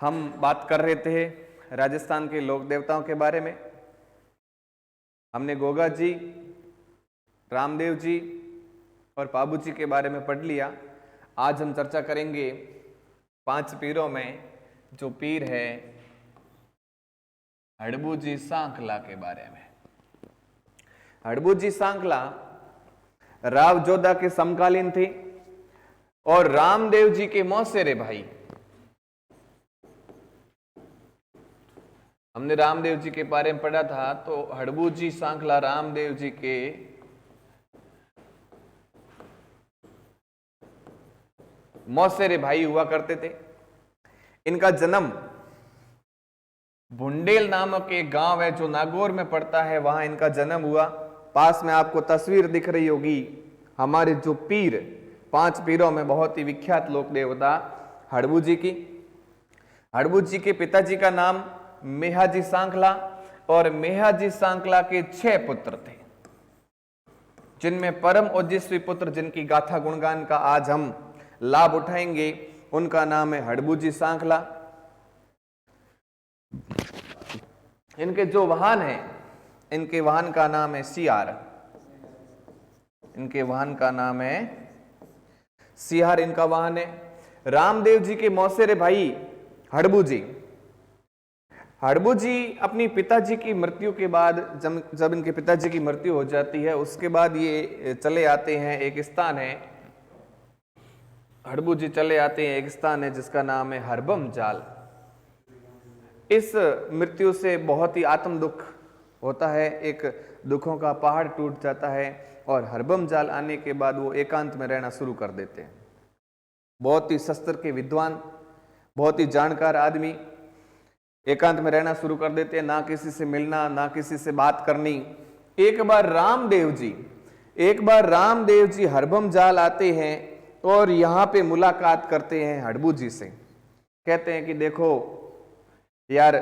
हम बात कर रहे थे राजस्थान के लोक देवताओं के बारे में। हमने गोगा जी, रामदेव जी और पाबू जी के बारे में पढ़ लिया। आज हम चर्चा करेंगे 5 पीरों में जो पीर है हड़बू जी सांखला के बारे में। हड़बू जी सांखला राव जोधा के समकालीन थे और रामदेव जी के मौसेरे भाई। हमने रामदेव जी के बारे में पढ़ा था, तो हड़बू जी सांखला रामदेव जी के मौसेरे भाई हुआ करते थे। इनका जन्म भुंडेल नामक एक गांव है जो नागौर में पड़ता है, वहां इनका जन्म हुआ। पास में आपको तस्वीर दिख रही होगी हमारे जो पीर, 5 पीरों में बहुत ही विख्यात लोक देवता हड़बू जी की। हड़बू जी के पिताजी का नाम मेहाजी सांखला और मेहाजी सांखला के 6 पुत्र थे, जिनमें परम ओजस्वी पुत्र जिनकी गाथा गुणगान का आज हम लाभ उठाएंगे, उनका नाम है हड़बू जी सांखला। इनके जो वाहन है, इनके वाहन का नाम है सियार। इनके वाहन का नाम है सियार, इनका वाहन है। रामदेव जी के मौसेरे भाई हड़बू जी। हड़बू जी अपनी पिताजी की मृत्यु के बाद, जब इनके पिताजी की मृत्यु हो जाती है, उसके बाद ये चले आते हैं एक स्थान है, हड़बू जी चले आते हैं एक स्थान है जिसका नाम है हरबम जाल। इस मृत्यु से बहुत ही आत्म दुख होता है, एक दुखों का पहाड़ टूट जाता है और हरबम जाल आने के बाद वो एकांत में रहना शुरू कर देते हैं। बहुत ही शस्त्र के विद्वान, बहुत ही जानकार आदमी एकांत में रहना शुरू कर देते हैं, ना किसी से मिलना, ना किसी से बात करनी। एक बार रामदेव जी हरबम जाल आते हैं और यहाँ पे मुलाकात करते हैं हड़बू जी से। कहते हैं कि देखो यार,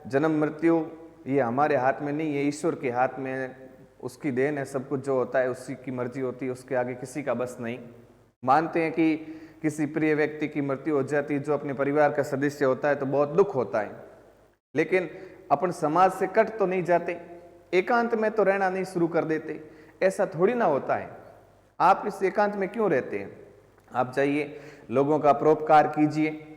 जन्म मृत्यु ये हमारे हाथ में नहीं है, ईश्वर के हाथ में है, उसकी देन है, सब कुछ जो होता है उसी की मर्जी होती है, उसके आगे किसी का बस नहीं। मानते हैं कि किसी प्रिय व्यक्ति की मृत्यु हो जाती है, जो अपने परिवार का सदस्य होता है, तो बहुत दुख होता है, लेकिन अपन समाज से कट तो नहीं जाते, एकांत में तो रहना नहीं शुरू कर देते। ऐसा थोड़ी ना होता है। आप इस एकांत में क्यों रहते हैं? आप जाइए, लोगों का परोपकार कीजिए,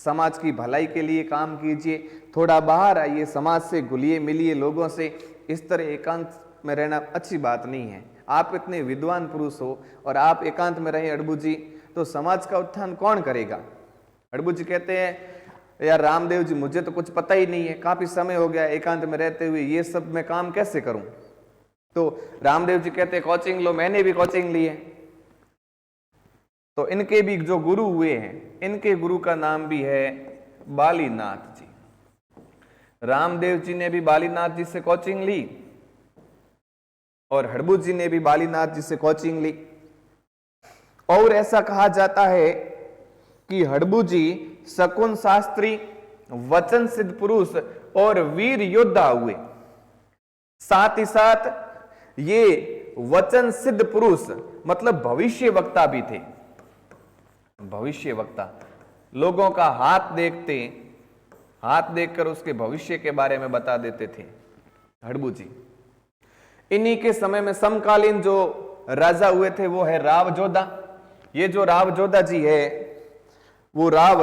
समाज की भलाई के लिए काम कीजिए, थोड़ा बाहर आइए, समाज से घुलिए मिलिए लोगों से। इस तरह एकांत में रहना अच्छी बात नहीं है। आप इतने विद्वान पुरुष हो और आप एकांत में रहे हड़बू जी, तो समाज का उत्थान कौन करेगा? हड़बू जी कहते हैं यार रामदेव जी, मुझे तो कुछ पता ही नहीं है, काफी समय हो गया एकांत में रहते हुए, ये सब मैं काम कैसे करूं? तो रामदेव जी कहते हैं कोचिंग लो। मैंने भी कोचिंग ली है। तो इनके भी जो गुरु हुए हैं, इनके गुरु का नाम भी है बालीनाथ जी। रामदेव जी ने भी बालीनाथ जी से कोचिंग ली और हड़बू जी ने भी बालीनाथ जी से कोचिंग ली। और ऐसा कहा जाता है कि हड़बू जी शकुन शास्त्री, वचन सिद्ध पुरुष और वीर योद्धा हुए। साथ ही साथ ये वचन सिद्ध पुरुष मतलब भविष्य वक्ता भी थे। भविष्य वक्ता, लोगों का हाथ देखकर उसके भविष्य के बारे में बता देते थे हड़बू जी। इन्हीं के समय में समकालीन जो राजा हुए थे वो है राव जोधा। ये जो राव जोधा जी है, वो राव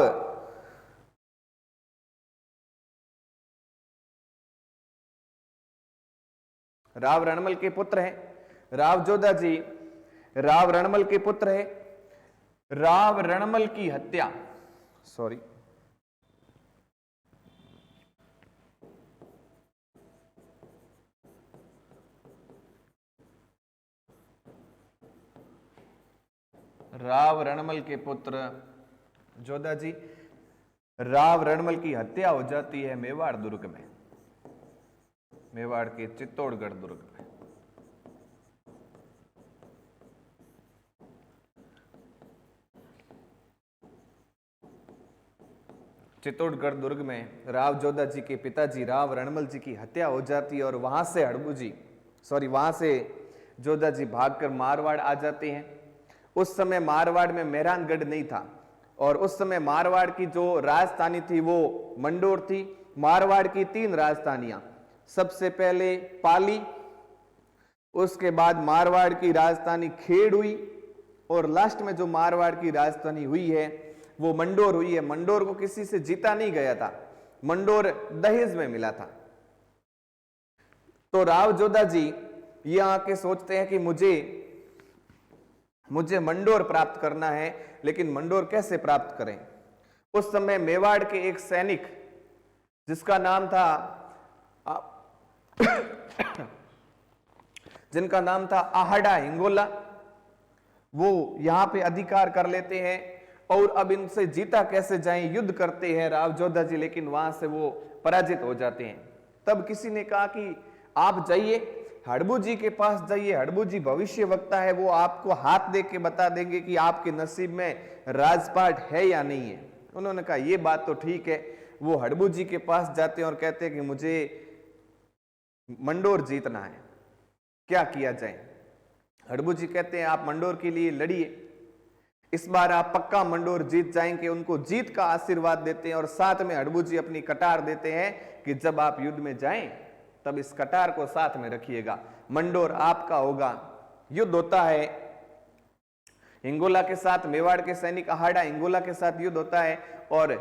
रणमल के पुत्र हैं। राव जोधा जी राव रणमल के पुत्र है। राव रणमल की हत्या, राव रणमल के पुत्र जोधा जी, राव रणमल की हत्या हो जाती है मेवाड़ दुर्ग में, मेवाड़ के चित्तौड़गढ़ दुर्ग में। चित्तौड़गढ़ दुर्ग में राव जोधा जी के पिताजी राव रणमल जी की हत्या हो जाती है और वहां से जोधा जी भागकर मारवाड़ आ जाते हैं। उस समय मारवाड़ में मेहरानगढ़ नहीं था और उस समय मारवाड़ की जो राजधानी थी वो मंडोर थी। मारवाड़ की 3 राजधानियां, सबसे पहले पाली, उसके बाद मारवाड़ की राजधानी खेड़ हुई, और लास्ट में जो मारवाड़ की राजधानी हुई है वो मंडोर हुई है। मंडोर को किसी से जीता नहीं गया था, मंडोर दहेज में मिला था। तो राव जोधा जी ये आके सोचते हैं कि मुझे मंडोर प्राप्त करना है, लेकिन मंडोर कैसे प्राप्त करें। उस समय मेवाड़ के एक सैनिक जिनका नाम था आहड़ा हिंगोला, वो यहां पे अधिकार कर लेते हैं और अब इनसे जीता कैसे जाएं, युद्ध करते हैं राव जोधा जी, लेकिन वहां से वो पराजित हो जाते हैं। तब किसी ने कहा कि आप जाइए हड़बू जी के पास जाइए, हड़बू जी भविष्य वक्ता है, वो आपको हाथ दे के बता देंगे कि आपके नसीब में राजपाट है या नहीं है। उन्होंने कहा ये बात तो ठीक है। वो हड़बू जी के पास जाते हैं और कहते हैं कि मुझे मंडोर जीतना है, क्या किया जाए। हड़बू जी कहते हैं आप मंडोर के लिए लड़िए, इस बार आप पक्का मंडोर जीत जाएंगे। उनको जीत का आशीर्वाद देते हैं और साथ में हड़बू जी अपनी कटार देते हैं कि जब आप युद्ध में जाएं तब इस कटार को साथ में रखिएगा, मंडोर आपका होगा। युद्ध होता है हिंगोला के साथ, मेवाड़ के सैनिक आहड़ा हिंगोला के साथ युद्ध होता है और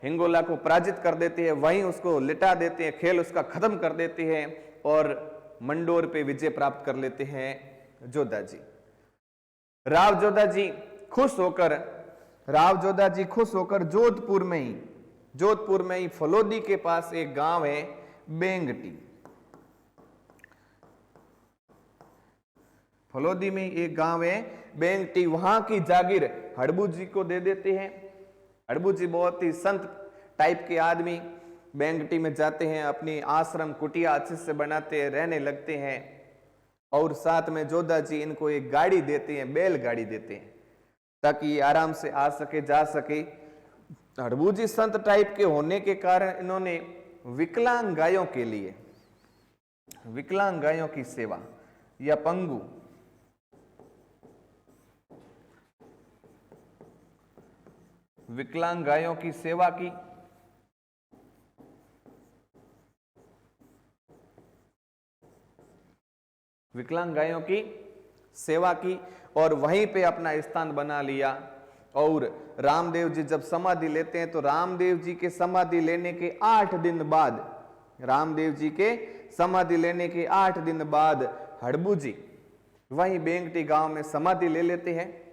हिंगोला को पराजित कर देते हैं, वहीं उसको लिटा देते हैं, खेल उसका खत्म कर देते हैं और मंडोर पे विजय प्राप्त कर लेते हैं जोधा जी। राव जोधा जी खुश होकर जोधपुर में ही फलोदी के पास एक गांव है बेंगटी, फलोदी में एक गांव है बेंगटी, वहां की जागीर हड़बू जी को दे देते हैं। हड़बू जी बहुत ही संत टाइप के आदमी बेंगटी में जाते हैं, अपनी आश्रम कुटिया अच्छे से बनाते हैं, रहने लगते हैं और साथ में जोधा जी इनको एक गाड़ी देते हैं, बैलगाड़ी देते हैं ताकि आराम से आ सके जा सके। हड़बू जी संत टाइप के होने के कारण इन्होंने विकलांग गायों के लिए, विकलांग गायों की सेवा या पंगु, विकलांग गायों की सेवा की। विकलांग गायों की सेवा की और वहीं पे अपना स्थान बना लिया। और रामदेव जी जब समाधि लेते हैं तो रामदेव जी के समाधि लेने के 8 दिन बाद, रामदेव जी के समाधि लेने के 8 दिन बाद हड़बू जी वहीं बेंगटी गांव में समाधि ले लेते हैं,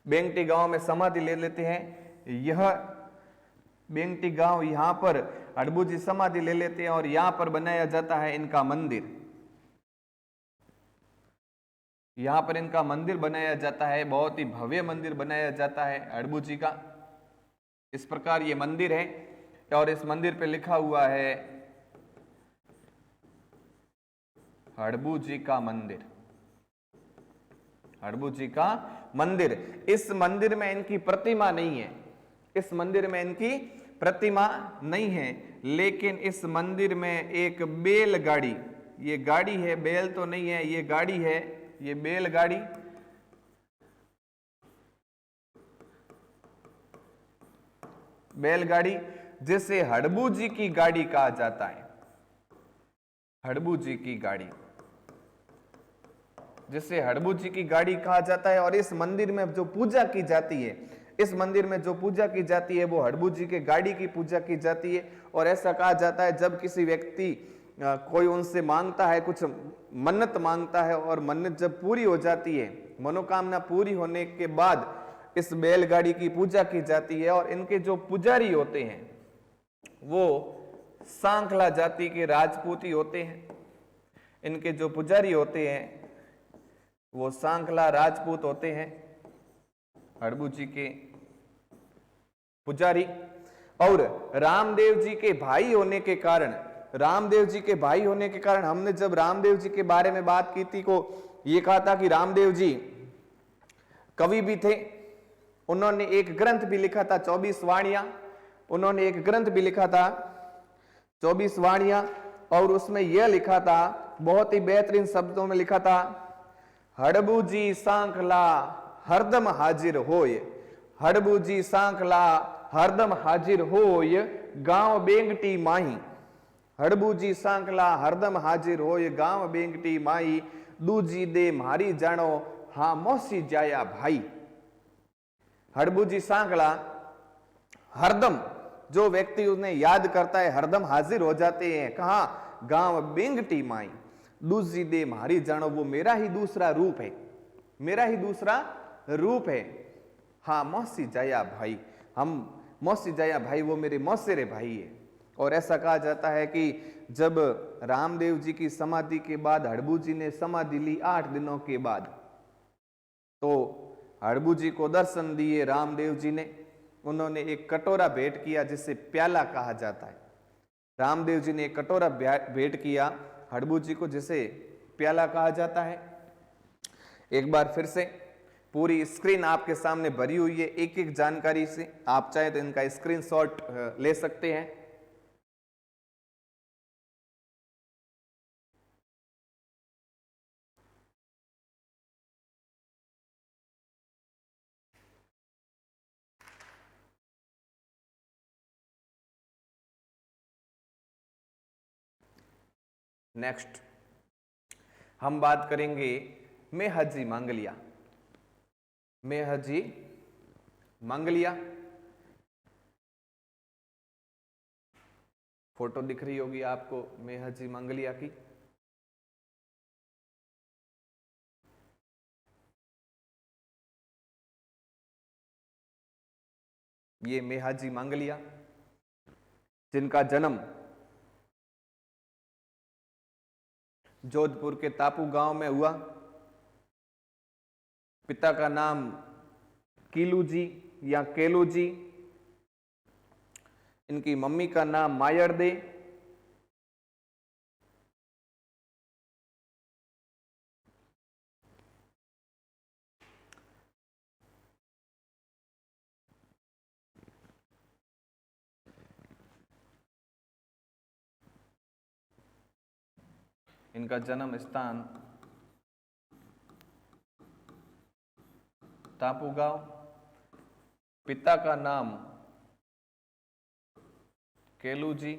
बेंगटी गांव में समाधि ले लेते हैं। यह बेंगटी गांव, यहां पर हड़बू जी समाधि ले लेते हैं और यहां पर बनाया जाता है इनका मंदिर, यहां पर इनका मंदिर बनाया जाता है, बहुत ही भव्य मंदिर बनाया जाता है हड़बू जी का। इस प्रकार ये मंदिर है और इस मंदिर पे लिखा हुआ है हड़बू जी का मंदिर, हड़बू जी का मंदिर। इस मंदिर में इनकी प्रतिमा नहीं है, इस मंदिर में इनकी प्रतिमा नहीं है, लेकिन इस मंदिर में एक बैलगाड़ी, ये गाड़ी है, बैल तो नहीं है, ये गाड़ी है, ये बैलगाड़ी, बैलगाड़ी जिसे हड़बू जी की गाड़ी कहा जाता है, हड़बू जी की गाड़ी, जिसे हड़बू जी की गाड़ी कहा जाता है। और इस मंदिर में जो पूजा की जाती है, इस मंदिर में जो पूजा की जाती है वो हड़बू जी के गाड़ी की पूजा की जाती है। और ऐसा कहा जाता है जब किसी व्यक्ति कोई उनसे मांगता है, कुछ मन्नत मांगता है और मन्नत जब पूरी हो जाती है, मनोकामना पूरी होने के बाद इस बैलगाड़ी की पूजा की जाती है। और इनके जो पुजारी होते हैं वो सांखला जाति के राजपूत ही होते हैं, इनके जो पुजारी होते हैं वो सांखला राजपूत होते हैं, हड़बू जी के पुजारी। और रामदेव जी के भाई होने के कारण, रामदेव जी के भाई होने के कारण हमने जब रामदेव जी के बारे में बात की थी, को ये कहा था कि रामदेव जी कवि भी थे, उन्होंने एक ग्रंथ भी लिखा था 24 वाणियां, उन्होंने एक ग्रंथ भी लिखा था 24 वाणियां और उसमें यह लिखा था, बहुत ही बेहतरीन शब्दों में लिखा था, हड़बू जी सांखला हरदम हाजिर होय, हड़बूजी सांकला हरदम हाजिर होय गांव बेंगटी माही। हड़बूजी सांकला हरदम हाजिर होय गांव बेंगटी माई। दूजी दे मारी जानो हाँ मौसी जाया भाई। हड़बूजी सांकला हरदम, जो व्यक्ति उन्हें याद करता है हरदम हाजिर हो जाते हैं। कहा? गांव बेंगटी माई। दूजी दे मारी जानो, वो मेरा ही दूसरा रूप है, मेरा ही दूसरा रूप है। हाँ मौसी जाया भाई, हम मौसी जाया भाई, वो मेरे मौसेरे भाई है। और ऐसा कहा जाता है कि जब रामदेव जी की समाधि के बाद हड़बू जी ने समाधि ली 8 दिनों के बाद, तो हड़बू जी को दर्शन दिए रामदेव जी ने। उन्होंने एक कटोरा भेंट किया जिसे प्याला कहा जाता है। रामदेव जी ने एक कटोरा भेंट किया हड़बू जी को जिसे प्याला कहा जाता है। एक बार फिर से पूरी स्क्रीन आपके सामने भरी हुई है एक एक जानकारी से, आप चाहे तो इनका स्क्रीनशॉट ले सकते हैं। नेक्स्ट हम बात करेंगे मेहजी मांगलिया। मेहजी मांगलिया, फोटो दिख रही होगी आपको मेहजी मांगलिया की। ये मेहजी मांगलिया जिनका जन्म जोधपुर के तापू गांव में हुआ। पिता का नाम कीलू जी या केलू जी, इनकी मम्मी का नाम मायरदे। इनका जन्म स्थान तापू गांव। पिता का नाम केलू जी,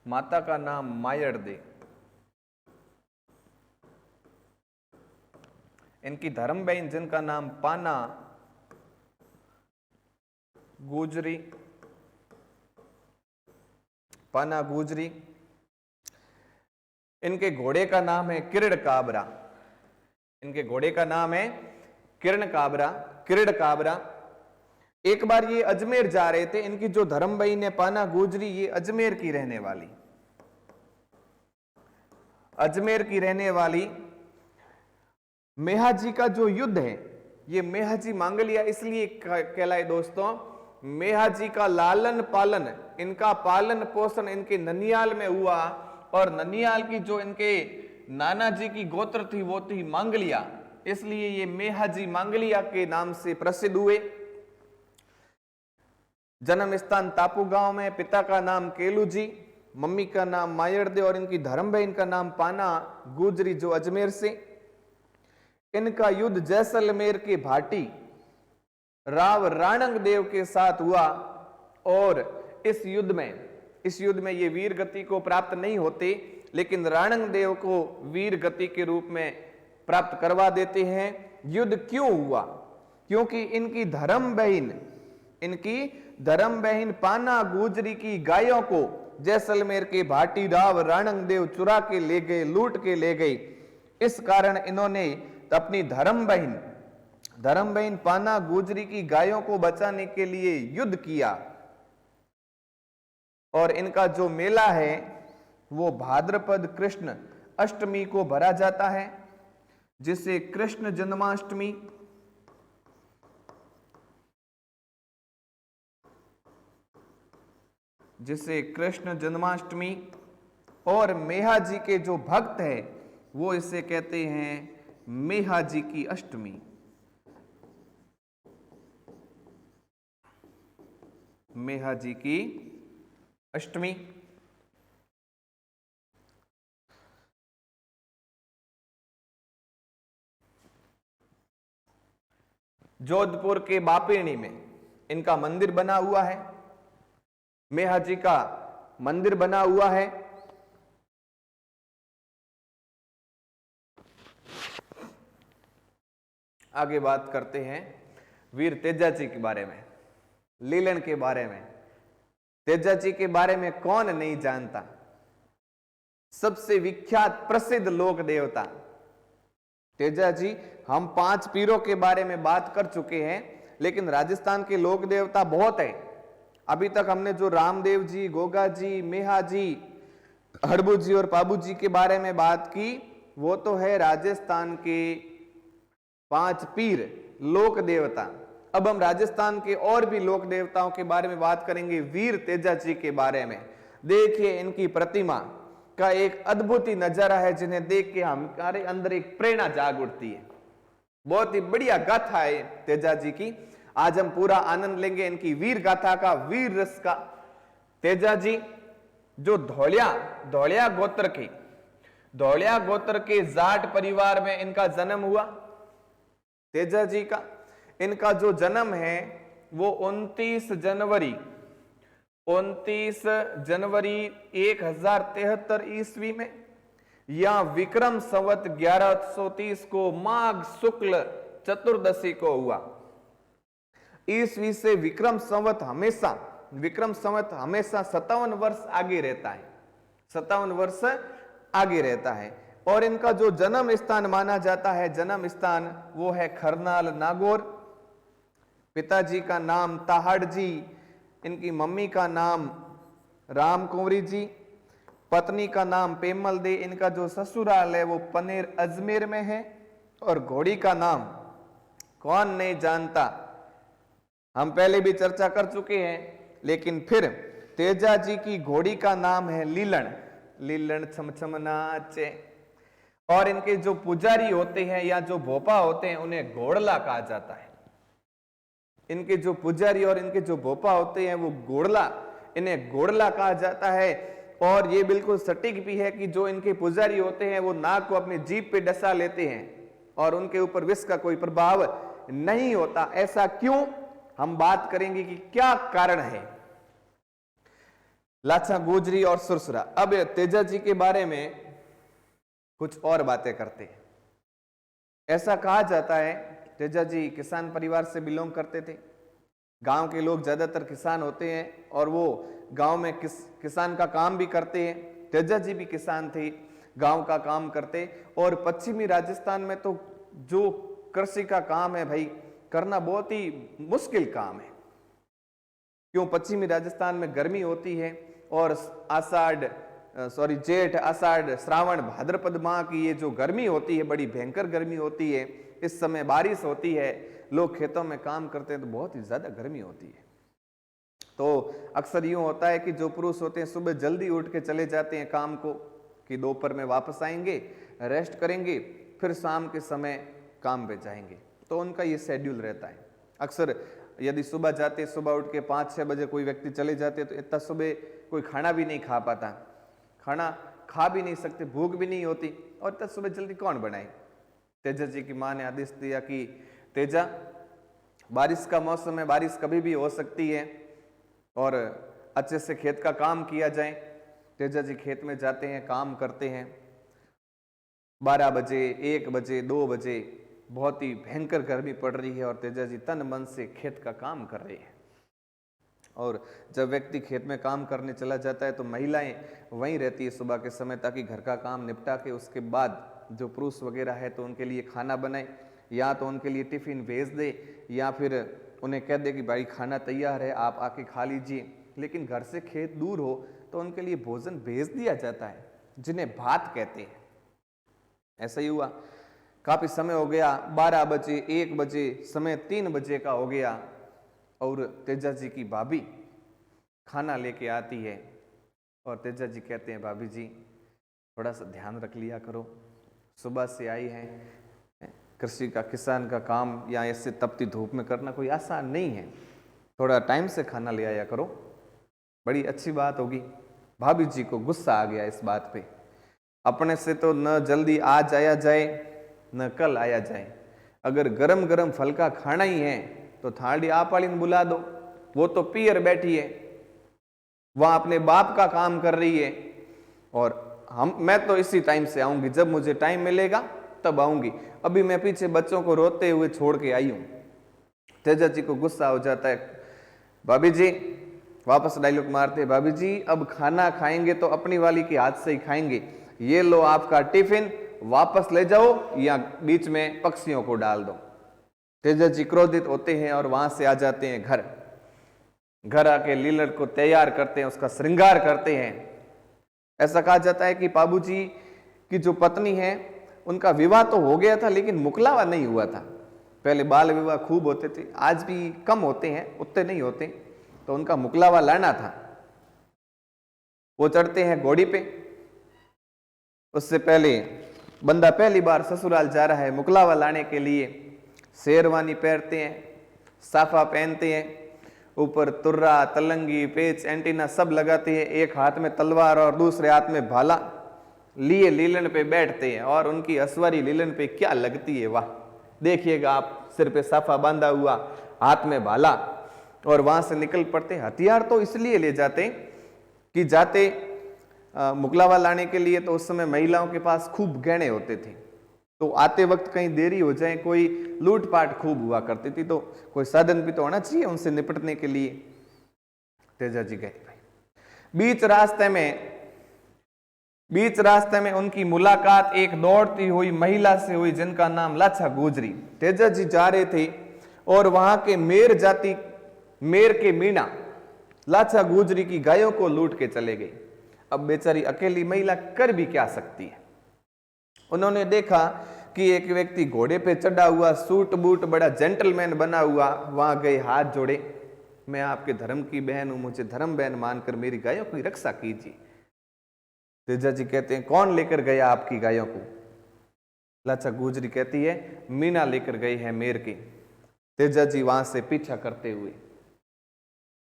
माता का नाम मायरदे। इनकी धर्म बहन जिनका नाम पाना गुजरी, पाना गुजरी। इनके घोड़े का नाम है किरण काबरा। इनके घोड़े का नाम है किरण काबरा, किरण काबरा। एक बार ये अजमेर जा रहे थे। इनकी जो धर्म बहन है पाना गुजरी, ये अजमेर की रहने वाली, अजमेर की रहने वाली। मेहाजी का जो युद्ध है, ये मेहाजी मांगलिया इसलिए कहलाए दोस्तों, मेहाजी का लालन पालन, इनका पालन पोषण इनके ननियाल में हुआ। और ननियाल की जो इनके नाना जी की गोत्र थी वो थी मांगलिया, इसलिए ये मेहाजी मांगलिया के नाम से प्रसिद्ध हुए। जन्म स्थान तापू गांव में। पिता का नाम केलू जी, मम्मी का नाम मायरदे और इनकी धर्म बहन का नाम पाना गुजरी जो अजमेर से। इनका युद्ध जैसलमेर के भाटी राव राणंग देव के साथ हुआ। और इस युद्ध में ये वीर गति को प्राप्त नहीं होते, लेकिन राणंग देव को वीर गति के रूप में प्राप्त करवा देते हैं। युद्ध क्यों हुआ? क्योंकि इनकी धर्म बहन पाना गुजरी की गायों को जैसलमेर के भाटी राव राणंग देव चुरा के ले गए, लूट के ले गए। इस कारण इन्होंने अपनी धर्म बहन पाना गुजरी की गायों को बचाने के लिए युद्ध किया। और इनका जो मेला है वो भाद्रपद कृष्ण अष्टमी को भरा जाता है, जिसे कृष्ण जन्माष्टमी और मेहाजी के जो भक्त हैं वो इसे कहते हैं मेहाजी की अष्टमी। मेहाजी की अष्टमी। जोधपुर के बापेणी में इनका मंदिर बना हुआ है, मेहा जी का मंदिर बना हुआ है। आगे बात करते हैं वीर तेजा जी के बारे में, लीलन के बारे में। तेजा जी के बारे में कौन नहीं जानता, सबसे विख्यात प्रसिद्ध लोक देवता तेजा जी। हम 5 पीरों के बारे में बात कर चुके हैं, लेकिन राजस्थान के लोक देवता बहुत है। अभी तक हमने जो रामदेव जी, गोगा जी, मेहा जी, हड़बू जी और पाबू जी के बारे में बात की, वो तो है राजस्थान के 5 पीर लोक देवता। अब हम राजस्थान के और भी लोक देवताओं के बारे में बात करेंगे, वीर तेजा जी के बारे में। देखिए इनकी प्रतिमा का एक अद्भुत ही नजारा है, जिन्हें देख के हमारे अंदर एक प्रेरणा जाग उठती है। बहुत ही बढ़िया गाथा है तेजा जी की। आज हम पूरा आनंद लेंगे इनकी वीर गाथा का, वीर रस का। तेजा जी जो धौलिया गोत्र के जाट परिवार में इनका जन्म हुआ। तेजा जी का इनका जो जन्म है वो 29 जनवरी 1073 ईस्वी में, या विक्रम संवत 1130 को माघ शुक्ल चतुर्दशी को हुआ। ईस्वी से विक्रम संवत हमेशा 57 वर्ष आगे रहता है, 57 वर्ष आगे रहता है। और इनका जो जन्म स्थान माना जाता है, जन्म स्थान वो है खरनाल नागौर। पिताजी का नाम ताहड़ जी, इनकी मम्मी का नाम राम कुंवरी जी, पत्नी का नाम पेमल दे। इनका जो ससुराल है वो पनेर अजमेर में है। और घोड़ी का नाम कौन नहीं जानता, हम पहले भी चर्चा कर चुके हैं, लेकिन फिर तेजा जी की घोड़ी का नाम है लीलन। लीलन छम छम नाचे। और इनके जो पुजारी होते हैं या जो भोपा होते हैं उन्हें घोड़ला कहा जाता है। इनके जो पुजारी और इनके जो भोपा होते हैं वो घोड़ला, इन्हें घोड़ला कहा जाता है। और ये बिल्कुल सटीक भी है कि जो इनके पुजारी होते हैं वो नाक को अपनी जीभ पे डसा लेते हैं और उनके ऊपर विष का कोई प्रभाव नहीं होता। ऐसा क्यों, हम बात करेंगे कि क्या कारण है। लाछा, गोजरी और सुरसुरा। अब तेजा जी के बारे में कुछ और बातें करते हैं। ऐसा कहा जाता है तेजा जी किसान परिवार से बिलोंग करते थे। गांव के लोग ज्यादातर किसान होते हैं और वो गांव में किसान का काम भी करते हैं। तेजा जी भी किसान थे, गांव का काम करते। और पश्चिमी राजस्थान में तो जो कृषि का काम है भाई, करना बहुत ही मुश्किल काम है। क्यों, पश्चिमी राजस्थान में गर्मी होती है और जेठ, आषाढ़, श्रावण, भाद्रपद माह की ये जो गर्मी होती है, बड़ी भयंकर गर्मी होती है। इस समय बारिश होती है, लोग खेतों में काम करते हैं तो बहुत ही ज्यादा गर्मी होती है। तो अक्सर यूं होता है कि जो पुरुष होते हैं सुबह जल्दी उठ के चले जाते हैं काम को, कि दोपहर में वापस आएंगे, रेस्ट करेंगे, फिर शाम के समय काम पे जाएंगे। तो उनका ये शेड्यूल रहता है। अक्सर यदि सुबह जाते, सुबह उठ के 5-6 बजे कोई व्यक्ति चले जाते तो इतना सुबह कोई खाना भी नहीं खा पाता, खाना खा भी नहीं सकते, भूख भी नहीं होती, और इतना सुबह जल्दी कौन बनाए। तेजा जी की मां ने आदेश दिया कि तेजा, बारिश का मौसम है, बारिश कभी भी हो सकती है और अच्छे से खेत का काम किया जाए। तेजा जी खेत में जाते हैं, काम करते हैं। 12 बजे, 1 बजे, 2 बजे बहुत ही भयंकर गर्मी पड़ रही है और तेजा जी तन मन से खेत का काम कर रहे हैं। और जब व्यक्ति खेत में काम करने चला जाता है तो महिलाएं वहीं रहती है सुबह के समय, ताकि घर का काम निपटा के उसके बाद जो पुरुष वगैरह है तो उनके लिए खाना बनाए, या तो उनके लिए टिफिन भेज दे, या फिर उन्हें कह दे कि भाई खाना तैयार है, आप आके खा लीजिए। लेकिन घर से खेत दूर हो तो उनके लिए भोजन भेज दिया जाता है, जिन्हें भात कहते हैं। ऐसा ही हुआ, काफी समय हो गया, 12 बजे, 1 बजे, समय 3 बजे का हो गया और तेजा जी की भाभी खाना लेके आती है। और तेजा जी कहते हैं, भाभी जी थोड़ा सा ध्यान रख लिया करो, सुबह से आई हैं, कृषि का, किसान का काम या ऐसे तपती धूप में करना कोई आसान नहीं है, थोड़ा टाइम से खाना ले आया करो, बड़ी अच्छी बात होगी। भाभी जी को गुस्सा आ गया इस बात पे। अपने से तो न जल्दी आज आया जाए न कल आया जाए, अगर गरम गरम फलका खाना ही है तो थाली आप वाली ने बुला दो, वो तो पियर बैठी है, वहां अपने बाप का काम कर रही है, और मैं तो इसी टाइम से आऊंगी, जब मुझे टाइम मिलेगा तब आऊंगी, अभी मैं पीछे बच्चों को रोते हुए छोड़ के आई हूं। तेजा जी को गुस्सा हो जाता है, भाभी जी वापस डायलॉग मारते, भाभी जी अब खाना खाएंगे तो अपनी वाली के हाथ से ही खाएंगे, ये लो आपका टिफिन, वापस ले जाओ या बीच में पक्षियों को डाल दो। तेजा जी क्रोधित होते हैं और वहां से आ जाते हैं घर आके लीलड़ को तैयार करते हैं, उसका श्रृंगार करते हैं। ऐसा कहा जाता है कि बाबू जी की जो पत्नी है उनका विवाह तो हो गया था लेकिन मुकलावा नहीं हुआ था। पहले बाल विवाह खूब होते थे, आज भी कम होते हैं, उतने नहीं होते, तो उनका मुकलावा लाना था। वो चढ़ते हैं घोड़ी पे, उससे पहले बंदा पहली बार ससुराल जा रहा है मुकलावा लाने के लिए, शेरवानी पहनते हैं, साफा पहनते हैं, ऊपर तुर्रा, तलंगी, पेच, एंटीना सब लगाते हैं, एक हाथ में तलवार और दूसरे हाथ में भाला लिए लीलन पे बैठते हैं, और उनकी असवारी लीलन पे क्या लगती है, वाह देखिएगा आप, सिर पे साफा बांधा हुआ, हाथ में भाला, और वहां से निकल पड़ते। हथियार तो इसलिए ले जाते कि जाते मुकलावा लाने के लिए तो उस समय महिलाओं के पास खूब गहने होते थे, तो आते वक्त कहीं देरी हो जाए, कोई लूटपाट खूब हुआ करती थी, तो कोई साधन भी तो होना चाहिए उनसे निपटने के लिए। तेजा जी गए भाई। बीच रास्ते में उनकी मुलाकात एक दौड़ती हुई महिला से हुई जिनका नाम लाछा गुजरी। तेजा जी जा रहे थे और वहां के मेर के मीणा लाछा गुजरी की गायों को लूट के चले गई। अब बेचारी अकेली महिला कर भी क्या सकती है। उन्होंने देखा कि एक व्यक्ति घोड़े पे चढ़ा हुआ, सूट बूट बड़ा जेंटलमैन बना हुआ, वहां गए, हाथ जोड़े, मैं आपके धर्म की बहन हूं, मुझे धर्म बहन मानकर मेरी गायों की रक्षा कीजिए। तेजा जी कहते हैं कौन लेकर गया आपकी गायों को? लाछा गुजरी कहती है मीना लेकर गए हैं मेर के। तेजा जी वहां से पीछा करते हुए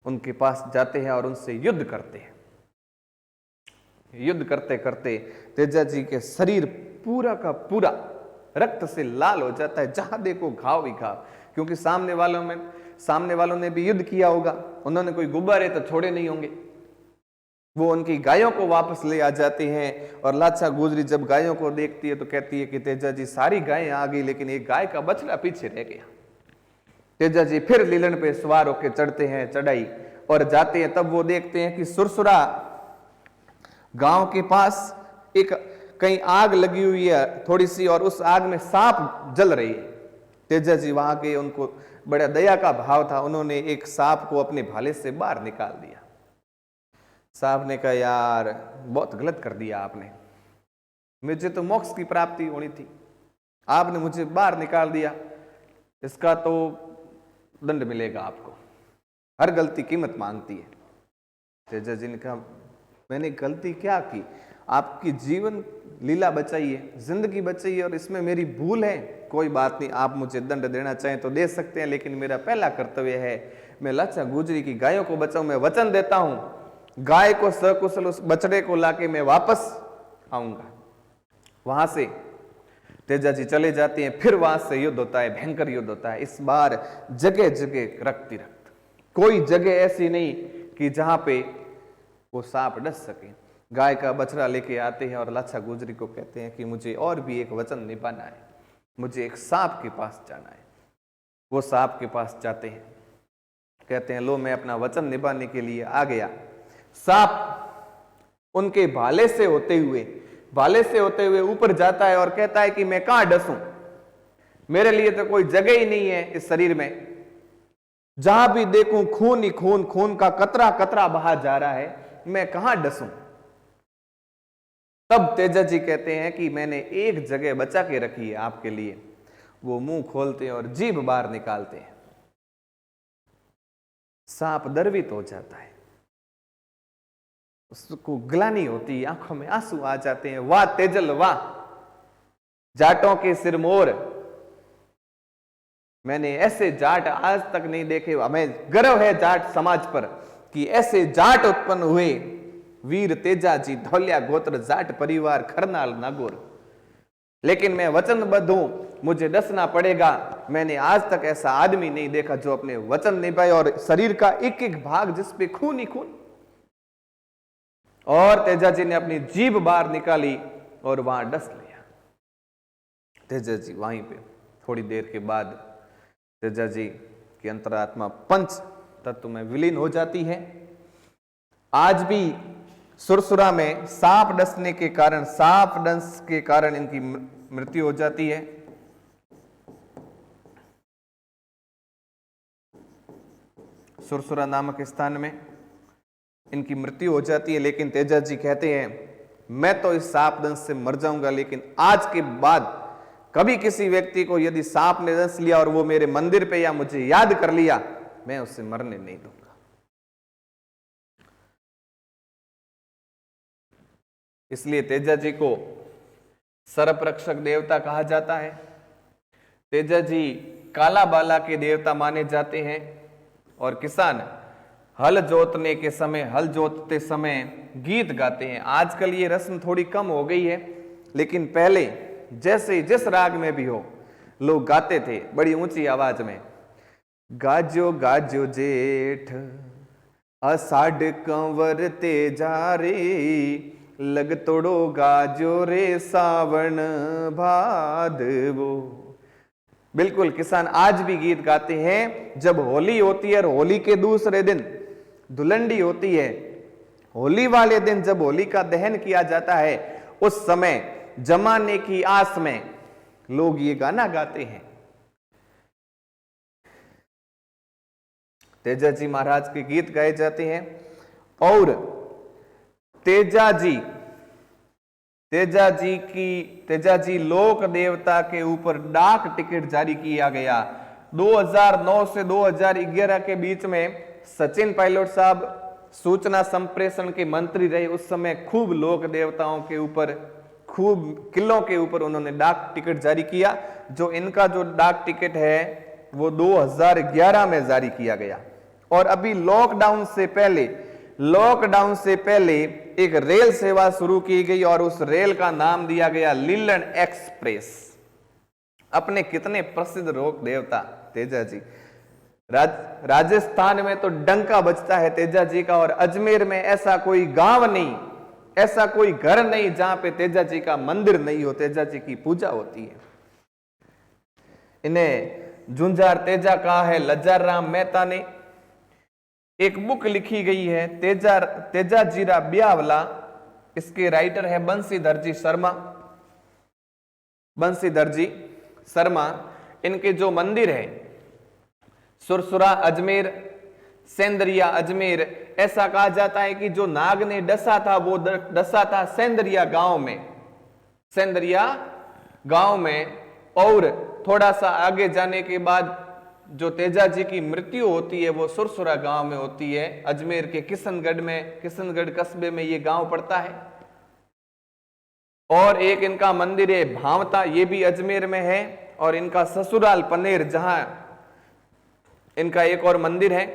उनके पास जाते हैं और उनसे युद्ध करते हैं। युद्ध करते करते तेजा जी के शरीर पूरा का पूरा रक्त से लाल हो जाता है, जहां देखो घाव ही घाव, क्योंकि सामने वालों ने भी युद्ध किया होगा, उन्होंने कोई गुब्बारे तो छोड़े नहीं होंगे। वो उनकी गायों को वापस ले आ जाते हैं, और लाछा गुजरी जब गायों को देखती है तो कहती है कि तेजा जी सारी गायें आ गई लेकिन एक गाय का बछड़ा पीछे रह गया। तेजा जी फिर लीलन पे सवार होकर चढ़ते हैं चढ़ाई और जाते हैं, तब वो देखते हैं कि सुरसुरा गांव के पास एक कहीं आग लगी हुई है थोड़ी सी, और उस आग में सांप जल रही है। तेजा जी वहां गए, उनको बड़ा दया का भाव था, उन्होंने एक सांप को अपने भाले से बाहर निकाल दिया। सांप ने कहा यार बहुत गलत कर दिया आपने, मुझे तो मोक्ष की प्राप्ति होनी थी, आपने मुझे बाहर निकाल दिया, इसका तो दंड मिलेगा आपको, हर गलती कीमत मांगती है। तेजा जी ने कहा मैंने गलती क्या की? आपकी जीवन लीला बचाई है, जिंदगी बचाई है, और इसमें मेरी भूल है, कोई बात नहीं, आप मुझे दंड देना चाहें तो दे सकते हैं, लेकिन मेरा पहला कर्तव्य है मैं लाछा गुजरी की गायों को बचाऊं। मैं वचन देता हूं गाय को सकुशल उस बछड़े को लाके मैं वापस आऊंगा। वहां से तेजा जी चले जाते हैं, फिर वहां से युद्ध होता है, भयंकर युद्ध होता है। इस बार जगह जगह रक्त ही रक्त, कोई जगह ऐसी नहीं कि जहां पे वो सांप डस सके। गाय का बछड़ा लेके आते हैं और लाछा गुजरी को कहते हैं कि मुझे और भी एक वचन निभाना है, मुझे एक सांप के पास जाना है। वो सांप के पास जाते हैं, कहते हैं लो मैं अपना वचन निभाने के लिए आ गया। सांप उनके भाले से होते हुए ऊपर जाता है और कहता है कि मैं कहां डसूं, मेरे लिए तो कोई जगह ही नहीं है इस शरीर में, जहां भी देखूं खून ही खून, खून का कतरा कतरा बहा जा रहा है, मैं कहां डसूं। तब तेजा जी कहते हैं कि मैंने एक जगह बचा के रखी है आपके लिए। वो मुंह खोलते हैं और जीभ बाहर निकालते हैं। सांप दर्वित हो जाता है, उसको ग्लानि होती है, आंखों में आंसू आ जाते हैं। वाह तेजल वाह, जाटों के सिरमौर, मैंने ऐसे जाट आज तक नहीं देखे। हमें गर्व है जाट समाज पर कि ऐसे जाट उत्पन्न हुए। वीर तेजा जी, धौलिया गोत्र, जाट परिवार, खरनाल नागौर। लेकिन मैं वचनबद्ध हूं, मुझे डसना पड़ेगा। मैंने आज तक ऐसा आदमी नहीं देखा जो अपने वचन निभाए और शरीर का एक एक भाग जिस पे खून ही खून। और तेजाजी ने अपनी जीभ बाहर निकाली और वहां डस लिया। तेजाजी वहीं पे थोड़ी देर के बाद तेजाजी की अंतरात्मा पंच तत्व में विलीन हो जाती है। आज भी सुरसुरा में सांप डसने के कारण, सांप डंस के कारण इनकी मृत्यु हो जाती है। सुरसुरा नामक स्थान में इनकी मृत्यु हो जाती है। लेकिन तेजाजी कहते हैं मैं तो इस सांप दंश से मर जाऊंगा, लेकिन आज के बाद कभी किसी व्यक्ति को यदि सांप ने दंश लिया और वो मेरे मंदिर पे या मुझे याद कर लिया, मैं उससे मरने नहीं दूंगा। इसलिए तेजाजी को सर्प रक्षक देवता कहा जाता है। तेजाजी काला बाला के देवता माने जाते हैं। और किसान हल जोतने के समय, हल जोतते समय गीत गाते हैं। आजकल ये रस्म थोड़ी कम हो गई है, लेकिन पहले जैसे जिस राग में भी हो लोग गाते थे बड़ी ऊंची आवाज में। गाजो गाजो जेठ अषाढ़ कंवर तेजा रे, लग तोड़ो गाजो रे सावन भादवो। बिल्कुल किसान आज भी गीत गाते हैं। जब होली होती है और होली के दूसरे दिन धुलंडी होती है, होली वाले दिन जब होली का दहन किया जाता है, उस समय जमाने की आस में लोग ये गाना गाते हैं। तेजाजी महाराज के गीत गाए जाते हैं। और तेजाजी लोक देवता के ऊपर डाक टिकट जारी किया गया। 2009 से 2011 के बीच में सचिन पायलट साहब सूचना संप्रेषण के मंत्री रहे। उस समय खूब लोक देवताओं के ऊपर, खूब किलों के ऊपर उन्होंने डाक टिकट जारी किया। जो इनका जो डाक टिकट है वो 2011 में जारी किया गया। और अभी लॉकडाउन से पहले एक रेल सेवा शुरू की गई और उस रेल का नाम दिया गया लीलन एक्सप्रेस। अपने कितने प्रसिद्ध लोक देवता तेजाजी। राजस्थान में तो डंका बजता है तेजाजी का, और अजमेर में ऐसा कोई गांव नहीं, ऐसा कोई घर नहीं जहां पे तेजाजी का मंदिर नहीं हो, तेजाजी की पूजा होती है। इन्हें झुंझार तेजा कहा है लज्जार राम मेहता ने। एक बुक लिखी गई है तेजाजीरा ब्यावला। इसके राइटर है बंशीधर जी शर्मा। इनके जो मंदिर है सुरसुरा अजमेर, सेंदरिया अजमेर, ऐसा कहा जाता है कि जो नाग ने डसा था वो डसा था सेंदरिया गांव में। और थोड़ा सा आगे जाने के बाद जो तेजाजी की मृत्यु होती है वो सुरसुरा गांव में होती है। अजमेर के किशनगढ़ कस्बे में ये गांव पड़ता है। और एक इनका मंदिर है भावता, ये भी अजमेर में है। और इनका ससुराल पनेर, जहां इनका एक और मंदिर है,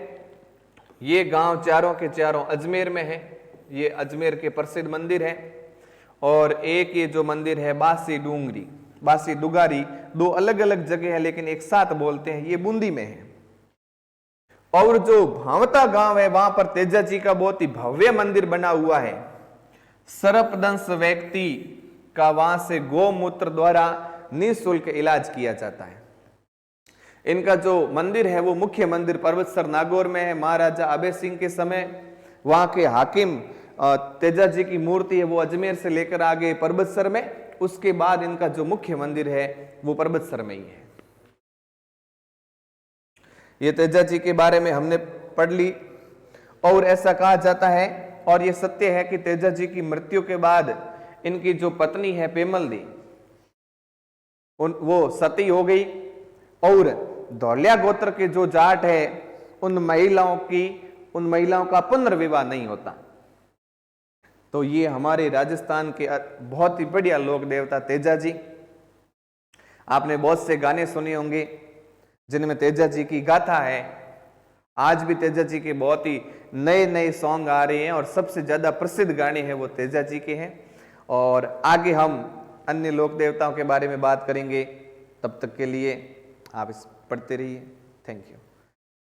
ये गांव चारों के चारों अजमेर में है। ये अजमेर के प्रसिद्ध मंदिर है। और एक ये जो मंदिर है बासी डुगारी, दो अलग अलग जगह है लेकिन एक साथ बोलते हैं, ये बूंदी में है। और जो भावता गांव है वहां पर तेजाजी का बहुत ही भव्य मंदिर बना हुआ है। सर्पदंश व्यक्ति का वहां से गोमूत्र द्वारा निःशुल्क इलाज किया जाता है। इनका जो मंदिर है वो मुख्य मंदिर पर्वतसर नागौर में है। महाराजा अभय सिंह के समय वहां के हाकिम तेजाजी की मूर्ति है वो अजमेर से लेकर आ गए पर्वतसर में। उसके बाद इनका जो मुख्य मंदिर है वो पर्वतसर में ही है। ये तेजाजी के बारे में हमने पढ़ ली। और ऐसा कहा जाता है और ये सत्य है कि तेजाजी की मृत्यु के बाद इनकी जो पत्नी है पेमल दी, वो सती हो गई। और धौलिया गोत्र के जो जाट है उन महिलाओं का पुनर्विवाह नहीं होता। तो ये हमारे राजस्थान के बहुत ही बढ़िया लोक देवता तेजाजी। आपने बहुत से गाने सुने होंगे जिनमें तेजाजी की गाथा है। आज भी तेजाजी के बहुत ही नए नए सॉन्ग आ रहे हैं और सबसे ज्यादा प्रसिद्ध गाने हैं वो तेजाजी के हैं। और आगे हम अन्य लोक देवताओं के बारे में बात करेंगे। तब तक के लिए आप इस पढ़ते रहिए। Thank you.